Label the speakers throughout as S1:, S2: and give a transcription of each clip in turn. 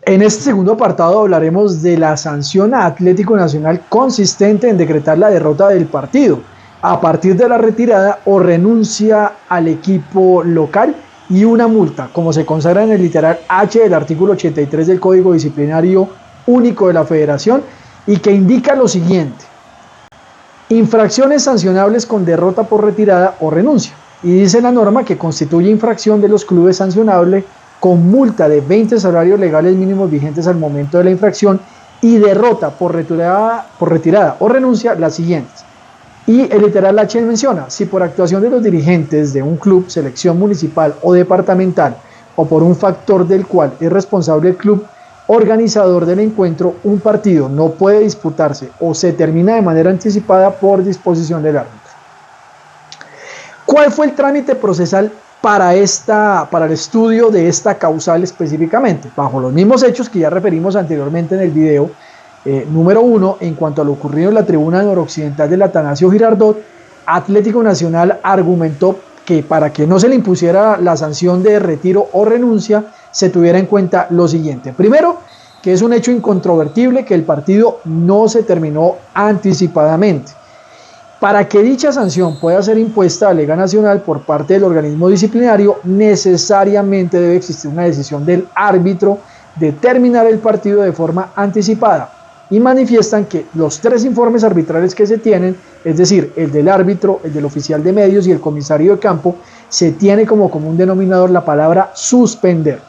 S1: En este segundo apartado hablaremos de la sanción a Atlético Nacional consistente en decretar la derrota del partido a partir de la retirada o renuncia al equipo local y una multa, como se consagra en el literal H del artículo 83 del Código Disciplinario Único de la Federación y que indica lo siguiente: infracciones sancionables con derrota por retirada o renuncia. Y dice la norma que constituye infracción de los clubes sancionable con multa de 20 salarios legales mínimos vigentes al momento de la infracción y derrota por retirada o renuncia las siguientes. Y el literal H menciona: si por actuación de los dirigentes de un club, selección municipal o departamental, o por un factor del cual es responsable el club organizador del encuentro, un partido no puede disputarse o se termina de manera anticipada por disposición del árbitro. ¿Cuál fue el trámite procesal para el estudio de esta causal específicamente? Bajo los mismos hechos que ya referimos anteriormente en el video, número 1, en cuanto a lo ocurrido en la tribuna noroccidental del Atanasio Girardot, Atlético Nacional argumentó que para que no se le impusiera la sanción de retiro o renuncia, se tuviera en cuenta lo siguiente. Primero, que es un hecho incontrovertible que el partido no se terminó anticipadamente. Para que dicha sanción pueda ser impuesta a la Liga Nacional por parte del organismo disciplinario, necesariamente debe existir una decisión del árbitro de terminar el partido de forma anticipada. Y manifiestan que los 3 informes arbitrales que se tienen, es decir, el del árbitro, el del oficial de medios y el comisario de campo, se tiene como común denominador la palabra suspender.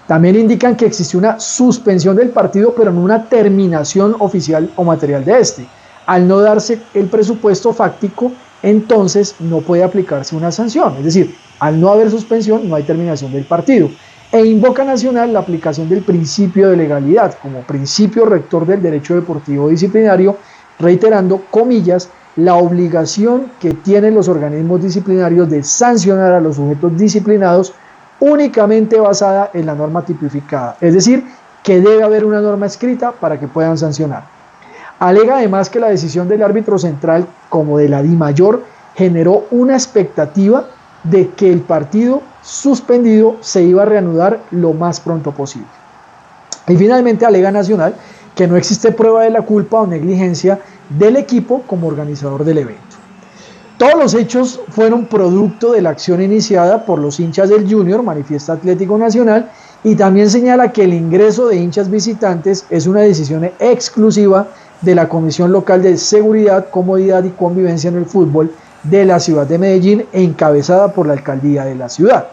S1: También indican que existe una suspensión del partido, pero no una terminación oficial o material de este. Al no darse el presupuesto fáctico, entonces no puede aplicarse una sanción. Es decir, al no haber suspensión, no hay terminación del partido. E invoca Nacional la aplicación del principio de legalidad como principio rector del derecho deportivo disciplinario, reiterando, comillas, la obligación que tienen los organismos disciplinarios de sancionar a los sujetos disciplinados únicamente basada en la norma tipificada, es decir, que debe haber una norma escrita para que puedan sancionar. Alega además que la decisión del árbitro central, como de la DIMAYOR, generó una expectativa de que el partido suspendido se iba a reanudar lo más pronto posible. Y finalmente alega Nacional que no existe prueba de la culpa o negligencia del equipo como organizador del evento. Todos los hechos fueron producto de la acción iniciada por los hinchas del Junior, manifiesta Atlético Nacional, y también señala que el ingreso de hinchas visitantes es una decisión exclusiva de la Comisión Local de Seguridad, Comodidad y Convivencia en el Fútbol de la ciudad de Medellín, encabezada por la alcaldía de la ciudad.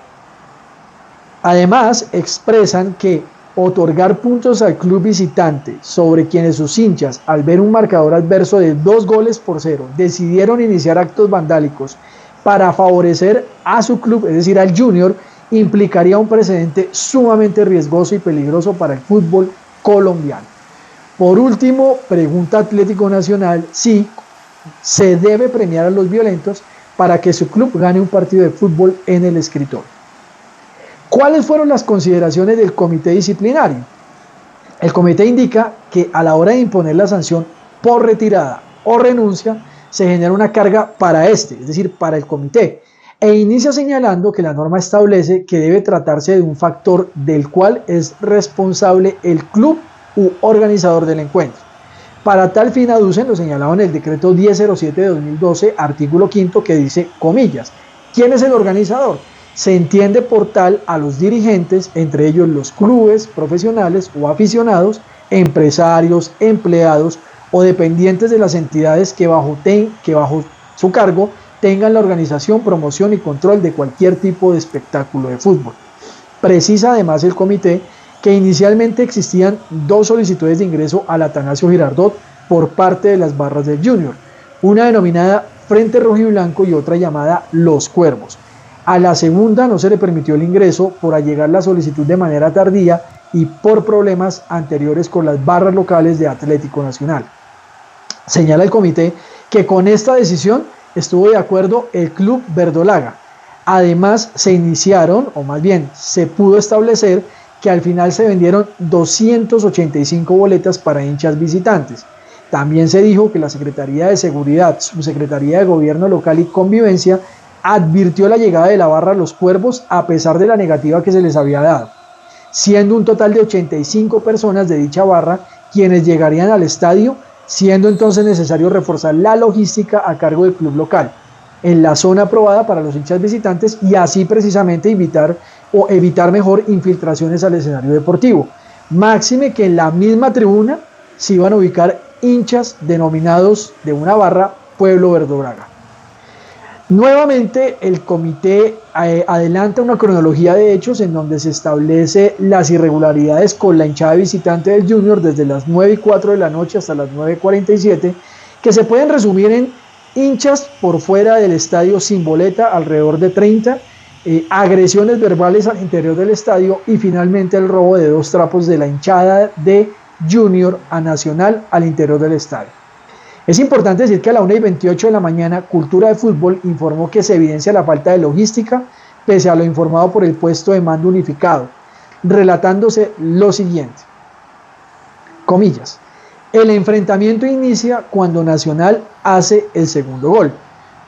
S1: Además, expresan que otorgar puntos al club visitante sobre quienes sus hinchas, al ver un marcador adverso de 2-0, decidieron iniciar actos vandálicos para favorecer a su club, es decir, al Junior, implicaría un precedente sumamente riesgoso y peligroso para el fútbol colombiano. Por último, pregunta Atlético Nacional si se debe premiar a los violentos para que su club gane un partido de fútbol en el escritorio. ¿Cuáles fueron las consideraciones del comité disciplinario? El comité indica que a la hora de imponer la sanción por retirada o renuncia, se genera una carga para es decir, para el comité, e inicia señalando que la norma establece que debe tratarse de un factor del cual es responsable el club u organizador del encuentro. Para tal fin aducen lo señalado en el decreto 1007 de 2012, artículo 5, que dice, comillas, ¿quién es el organizador? Se entiende por tal a los dirigentes, entre ellos los clubes, profesionales o aficionados, empresarios, empleados o dependientes de las entidades que bajo su cargo tengan la organización, promoción y control de cualquier tipo de espectáculo de fútbol. Precisa además el comité que inicialmente existían 2 solicitudes de ingreso al Atanasio Girardot por parte de las barras del Junior, una denominada Frente Rojiblanco y otra llamada Los Cuervos. A la segunda no se le permitió el ingreso por allegar la solicitud de manera tardía y por problemas anteriores con las barras locales de Atlético Nacional. Señala el comité que con esta decisión estuvo de acuerdo el club verdolaga. Además se iniciaron, o más bien se pudo establecer que al final se vendieron 285 boletas para hinchas visitantes. También se dijo que la Secretaría de Seguridad, Subsecretaría de Gobierno Local y Convivencia advirtió la llegada de la barra Los Cuervos a pesar de la negativa que se les había dado. siendo un total de 85 personas de dicha barra quienes llegarían al estadio, siendo entonces necesario reforzar la logística a cargo del club local en la zona aprobada para los hinchas visitantes y así precisamente evitar mejor infiltraciones al escenario deportivo. Máxime que en la misma tribuna se iban a ubicar hinchas denominados de una barra Pueblo Verdolaga. Nuevamente el comité adelanta una cronología de hechos en donde se establece las irregularidades con la hinchada visitante del Junior desde las 9:04 de la noche hasta las 9:47, que se pueden resumir en hinchas por fuera del estadio sin boleta, alrededor de 30, agresiones verbales al interior del estadio y finalmente el robo de 2 trapos de la hinchada de Junior a Nacional al interior del estadio. Es importante decir que a la 1:28 de la mañana, Cultura de Fútbol informó que se evidencia la falta de logística, pese a lo informado por el puesto de mando unificado, relatándose lo siguiente, comillas, el enfrentamiento inicia cuando Nacional hace el segundo gol.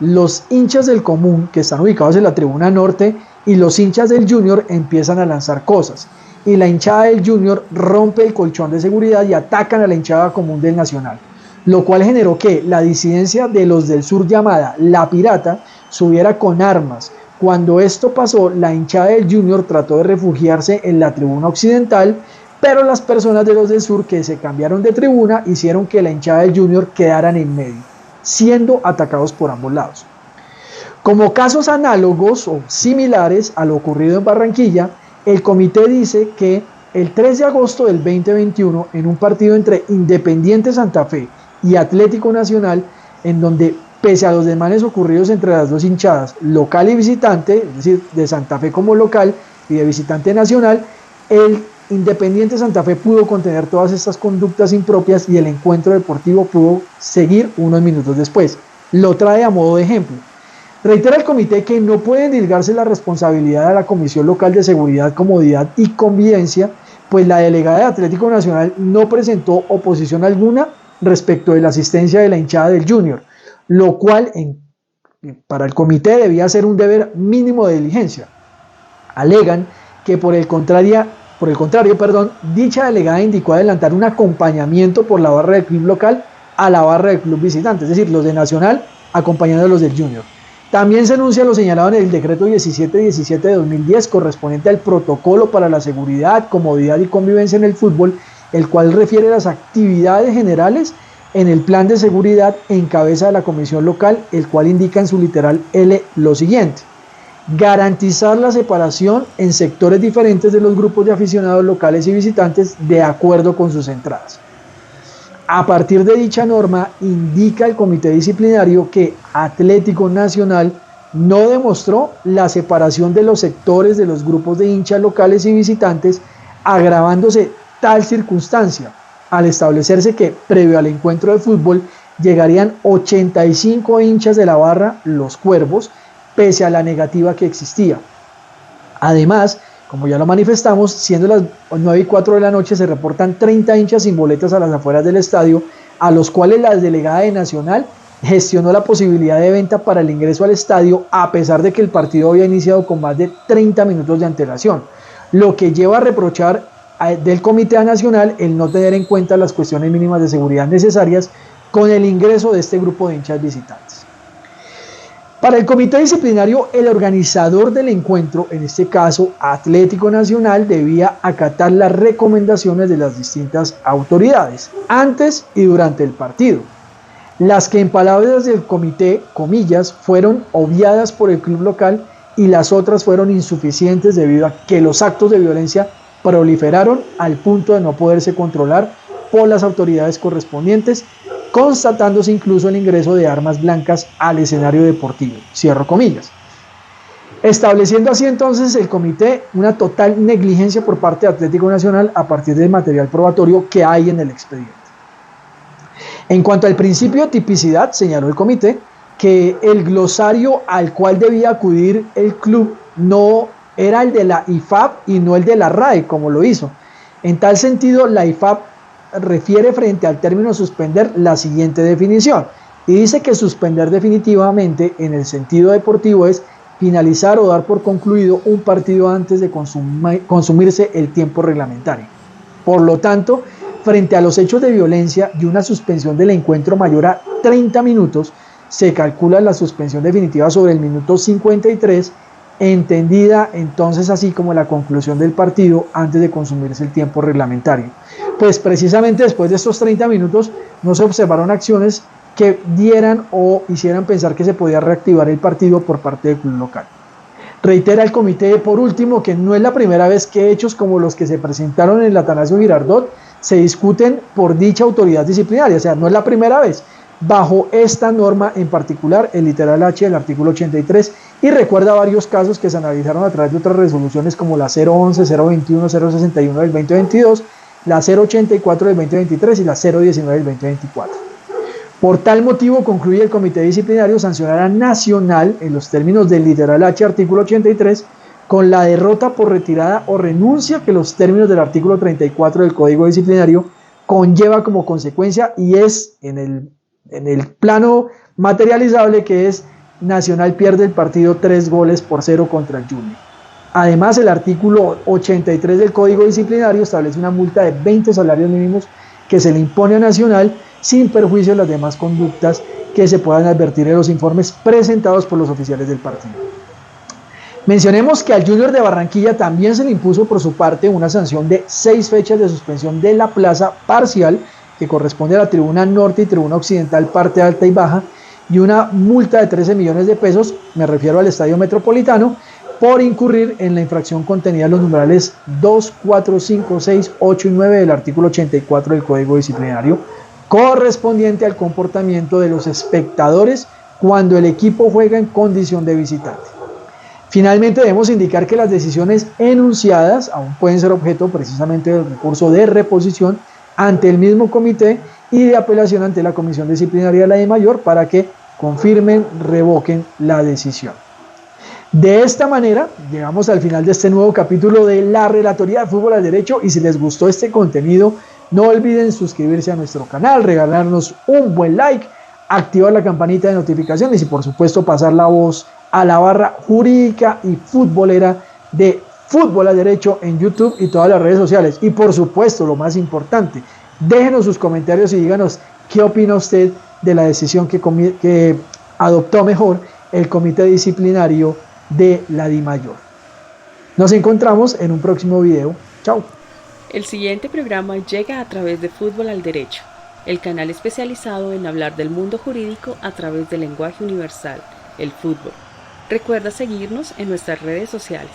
S1: Los hinchas del común, que están ubicados en la tribuna norte, y los hinchas del Junior empiezan a lanzar cosas, y la hinchada del Junior rompe el colchón de seguridad y atacan a la hinchada común del Nacional, lo cual generó que la disidencia de los del sur llamada La Pirata subiera con armas. Cuando esto pasó, la hinchada del Junior trató de refugiarse en la tribuna occidental, pero las personas de los del sur que se cambiaron de tribuna hicieron que la hinchada del Junior quedaran en medio, siendo atacados por ambos lados. Como casos análogos o similares a lo ocurrido en Barranquilla, el comité dice que el 3 de agosto del 2021, en un partido entre Independiente Santa Fe y Atlético Nacional, en donde pese a los desmanes ocurridos entre las dos hinchadas, local y visitante, es decir, de Santa Fe como local y de visitante nacional, el Independiente Santa Fe pudo contener todas estas conductas impropias y el encuentro deportivo pudo seguir unos minutos después. Lo trae a modo de ejemplo. Reitera el comité que no puede endilgarse la responsabilidad a la Comisión Local de Seguridad, Comodidad y Convivencia, pues la delegada de Atlético Nacional no presentó oposición alguna respecto de la asistencia de la hinchada del Junior, lo cual para el comité debía ser un deber mínimo de diligencia. Alegan que por el contrario, dicha delegada indicó adelantar un acompañamiento por la barra del club local a la barra del club visitante, es decir, los de Nacional acompañando a los del Junior. También se enuncia lo señalado en el decreto 1717 de 2010 correspondiente al protocolo para la seguridad, comodidad y convivencia en el fútbol, el cual refiere a las actividades generales en el plan de seguridad en cabeza de la comisión local, el cual indica en su literal L lo siguiente: garantizar la separación en sectores diferentes de los grupos de aficionados locales y visitantes de acuerdo con sus entradas. A partir de dicha norma, indica el comité disciplinario que Atlético Nacional no demostró la separación de los sectores de los grupos de hinchas locales y visitantes, agravándose tal circunstancia al establecerse que, previo al encuentro de fútbol, llegarían 85 hinchas de la barra Los Cuervos, pese a la negativa que existía. Además, como ya lo manifestamos, siendo las 9:04 de la noche, se reportan 30 hinchas sin boletas a las afueras del estadio, a los cuales la delegada de Nacional gestionó la posibilidad de venta para el ingreso al estadio, a pesar de que el partido había iniciado con más de 30 minutos de antelación, lo que lleva a reprochar del Comité Nacional el no tener en cuenta las cuestiones mínimas de seguridad necesarias con el ingreso de este grupo de hinchas visitantes. Para el comité disciplinario, el organizador del encuentro, en este caso Atlético Nacional, debía acatar las recomendaciones de las distintas autoridades antes y durante el partido, las que en palabras del comité, comillas, fueron obviadas por el club local y las otras fueron insuficientes debido a que los actos de violencia proliferaron al punto de no poderse controlar por las autoridades correspondientes, constatándose incluso el ingreso de armas blancas al escenario deportivo, cierro comillas. Estableciendo así entonces el comité una total negligencia por parte de Atlético Nacional a partir del material probatorio que hay en el expediente. En cuanto al principio de tipicidad, señaló el comité que el glosario al cual debía acudir el club no era el de la IFAB y no el de la RAE, como lo hizo. En tal sentido, la IFAB refiere frente al término suspender la siguiente definición y dice que suspender definitivamente en el sentido deportivo es finalizar o dar por concluido un partido antes de consumirse el tiempo reglamentario. Por lo tanto, frente a los hechos de violencia y una suspensión del encuentro mayor a 30 minutos, se calcula la suspensión definitiva sobre el minuto 53, entendida entonces así como la conclusión del partido antes de consumirse el tiempo reglamentario. Pues precisamente después de estos 30 minutos no se observaron acciones que dieran o hicieran pensar que se podía reactivar el partido por parte del club local. Reitera el comité, por último, que no es la primera vez que hechos como los que se presentaron en el Atanasio Girardot se discuten por dicha autoridad disciplinaria, o sea, no es la primera vez, bajo esta norma en particular, el literal H del artículo 83, y recuerda varios casos que se analizaron a través de otras resoluciones como la 011, 021, 061 del 2022, la 084 del 2023 y la 019 del 2024. Por tal motivo, concluye el comité disciplinario sancionará Nacional, en los términos del literal H artículo 83, con la derrota por retirada o renuncia que los términos del artículo 34 del Código Disciplinario conlleva como consecuencia, y es en el plano materializable, que es Nacional pierde el partido 3-0 contra el Junior. Además, el artículo 83 del Código Disciplinario establece una multa de 20 salarios mínimos que se le impone a Nacional sin perjuicio de las demás conductas que se puedan advertir en los informes presentados por los oficiales del partido. Mencionemos que al Junior de Barranquilla también se le impuso por su parte una sanción de 6 fechas de suspensión de la plaza parcial, que corresponde a la tribuna norte y tribuna occidental parte alta y baja, y una multa de 13 millones de pesos, me refiero al Estadio Metropolitano, por incurrir en la infracción contenida en los numerales 2, 4, 5, 6, 8 y 9 del artículo 84 del Código Disciplinario, correspondiente al comportamiento de los espectadores cuando el equipo juega en condición de visitante. Finalmente, debemos indicar que las decisiones enunciadas aún pueden ser objeto precisamente del recurso de reposición ante el mismo comité y de apelación ante la Comisión Disciplinaria de la DIMAYOR para que confirmen, revoquen la decisión. De esta manera, llegamos al final de este nuevo capítulo de la Relatoría de Fútbol al Derecho, y si les gustó este contenido, no olviden suscribirse a nuestro canal, regalarnos un buen like, activar la campanita de notificaciones y por supuesto pasar la voz a la barra jurídica y futbolera de Fútbol al Derecho en YouTube y todas las redes sociales. Y por supuesto, lo más importante, déjenos sus comentarios y díganos qué opina usted de la decisión que adoptó mejor el Comité Disciplinario de la DIMAYOR. Nos encontramos en un próximo video. Chao.
S2: El siguiente programa llega a través de Fútbol al Derecho, el canal especializado en hablar del mundo jurídico a través del lenguaje universal, el fútbol. Recuerda seguirnos en nuestras redes sociales.